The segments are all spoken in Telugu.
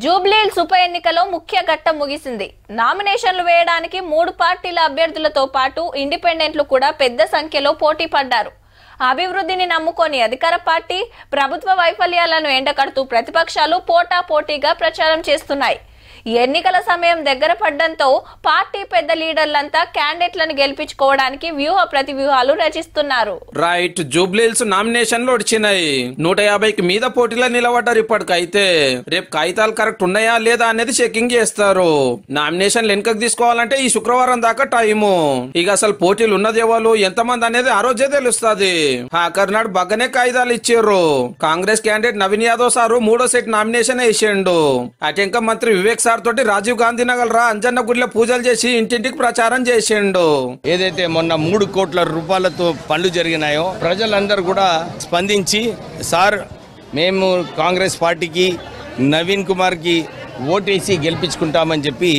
జూబ్లీహిల్స్ ఉప ఎన్నికలో ముఖ్య ఘట్టం ముగిసింది. నామినేషన్లు వేయడానికి 3 పార్టీల అభ్యర్థులతో పాటు ఇండిపెండెంట్లు కూడా పెద్ద సంఖ్యలో పోటీ పడ్డారు. అభివృద్ధిని నమ్ముకొని అధికార పార్టీ ప్రభుత్వ వైఫల్యాలను ఎండకడుతూ ప్రతిపక్షాలు పోటాపోటీగా ప్రచారం చేస్తున్నాయి. ఎన్నికల సమయం దగ్గర పడడంతో పార్టీ పెద్ద లీడర్లంతా క్యాండిడేట్లను గెలిపించుకోవడానికి వ్యూహ ప్రతివ్యూహాలు రచిస్తున్నారు. రైట్, జూబ్లీహిల్స్ నామినేషన్లు వచ్చినాయి. 150కి మీద పోటీలో నిలబడ్డారు. ఇప్పటికైతే రేపు కాగితాలు కరెక్ట్ ఉన్నాయా లేదా అనేది చెకింగ్ చేస్తారు. నామినేషన్లు వెనుకకు తీసుకోవాలంటే ఈ శుక్రవారం దాకా టైము. ఇక అసలు పోటీలు ఉన్నది ఎవరు ఎంతమంది అనేది ఆ రోజే తెలుస్తుంది. ఆఖరి నాడు బగ్గనే కాగితాలు ఇచ్చారు. కాంగ్రెస్ క్యాండిడేట్ నవీన్ యాదవ్ సారు 3వ సెట్ నామినేషన్ వేసిండు. అటెంక మంత్రి వివేక్ సార్ తోటి రాజీవ్ గాంధీ నగర్ అంజన్న గుడిలో పూజలు చేసి ఇంటింటికి ప్రచారం చేసిండు. ఏదైతే మొన్న 3 కోట్ల రూపాయలతో పనులు జరిగినాయో ప్రజలందరూ కూడా స్పందించి సార్ మేము కాంగ్రెస్ పార్టీకి నవీన్ కుమార్ కి ఓటేసి గెలిపించుకుంటామని చెప్పి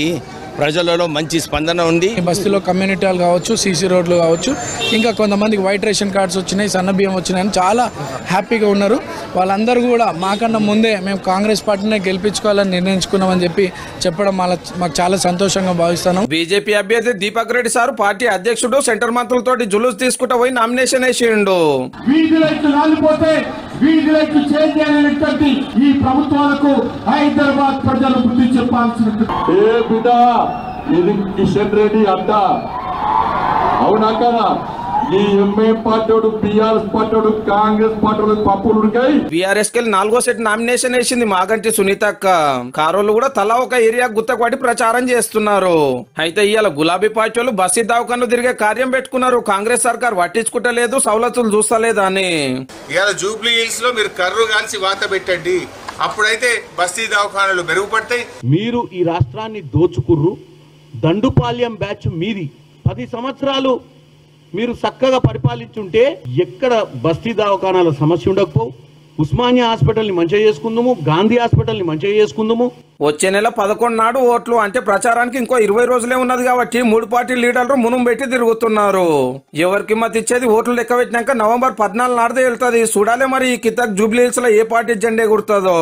ప్రజలలో మంచి స్పందన ఉంది. బస్తీలో కమ్యూనిటీ హాల్ కావచ్చు, సీసీ రోడ్లు కావచ్చు, ఇంకా కొంతమందికి వైట్ రేషన్ కార్డ్స్ వచ్చినాయి, సన్న బియ్యం వచ్చినాయని చాలా హ్యాపీగా ఉన్నారు. వాళ్ళందరూ కూడా మాకన్నా ముందే మేము కాంగ్రెస్ పార్టీనే గెలిపించుకోవాలని నిర్ణయించుకున్నామని చెప్పి చెప్పడం మాకు చాలా సంతోషంగా భావిస్తాను. బీజేపీ అభ్యర్థి దీపక్ రెడ్డి సార్ పార్టీ అధ్యక్షుడు సెంటర్ మంత్రులతో జులూస్ తీసుకుంటూ పోయి నామినేషన్ వేసిండు. ఈ ప్రభుత్వాలకు హైదరాబాద్ ప్రజలు బుద్ధి చెప్పాల్సిన ఇది కిషన్ రెడ్డి అడ్డ అవునా కదా? ఈ MIM party BRS party Congress party పప్పులు బీఆర్ఎస్ కెళ్ళి 4వ సెట్ నామినేషన్ వేసింది మాగంటి సునీతక్క. కారోళ్ళు కూడా తలా ఒక ఏరియా గుత్తపడి ప్రచారం చేస్తున్నారు. అయితే ఇవాళ గులాబీ పార్టీ వాళ్ళు బస్తీ దవాఖాన్లు తిరిగే కార్యం పెట్టుకున్నారు. కాంగ్రెస్ సర్కార్ పట్టించుకుంటలేదు, సవలతులు చూస్తలేదు అని. ఇవాళ జూబ్లీహిల్స్ లో మీరు కర్రు కాల్చి వాత పెట్టండి, అప్పుడైతే బస్తీ దవాఖానాలు మెరుగుపడతాయి. మీరు ఈ రాష్ట్రాన్ని దోచుకుర్రు. దండుపాల్యం బ్యాచ్ మీది. 10 సంవత్సరాలు మీరు చక్కగా పరిపాలించుంటే ఎక్కడ బస్తీ దవాఖానాల సమస్య ఉండకపోవు. ఉస్మానియా హాస్పిటల్ని మంచిగా చేసుకుందాము, గాంధీ హాస్పిటల్ని మంచిగా చేసుకుందాము. వచ్చే నెల 11 నాడు ఓట్లు, అంటే ప్రచారానికి ఇంకో 20 రోజులే ఉన్నది కాబట్టి 3 పార్టీ లీడర్లు మునుం పెట్టి తిరుగుతున్నారు. ఎవరికి మత ఇచ్చేది ఓట్లు లెక్క పెట్టినాక నవంబర్ 14 నాడుదే వెళ్తుంది. చూడాలి మరి ఈ కితక్ జూబ్లీహిల్స్ లో ఏ పార్టీ జెండా ఎగురుతుందో.